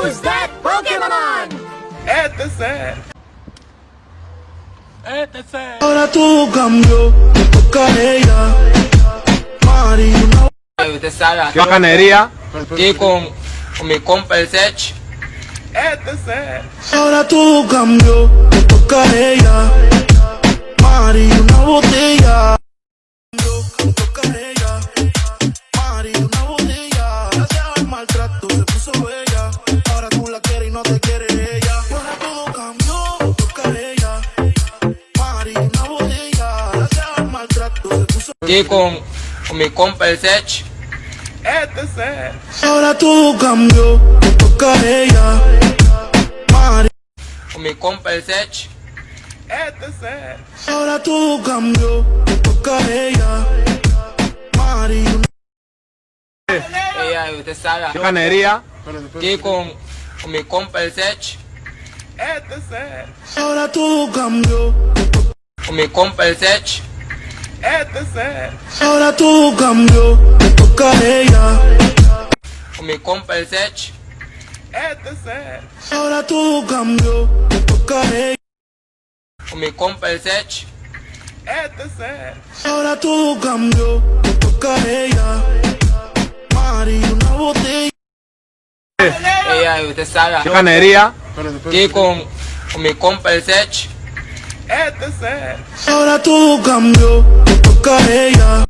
Who's that Pokémon? Ahora todo cambió, me toca a ella. Mari, una Usted sabe, ¿Qué bacanería? aquí con mi compa el Sech. Ahora todo cambió, me toca a ella. Mari, una botella. Me toca a ella. Mari, una botella. Gracias al maltrato se puso bella. Ahora tú la quieres y no te quiere ella. Ahora todo cambió, me toca a ella. Mari, una botella. Gracias al maltrato se puso Aquí con mi compa el Sech. Ahora todo cambió, me toca a ella. Mari. Con mi compa el Sech. Ahora todo cambió, me toca a ella. Mari, Ella, usted sabe, ¿Qué bacanería? aquí con mi compa el Sech. ahora todo cambió, me toca Con mi compa el Sech. ahora todo cambió, me toca a ella. Con mi compa el Sech. Ahora todo cambió, me toca a ella. Con mi compa el Sech. Ahora todo cambió, me toca a ella. Mari, una botella. Ella, usted sabe, ¿Qué bacanería? aquí con mi compa el Sech. Ahora todo cambió, me toca a ella.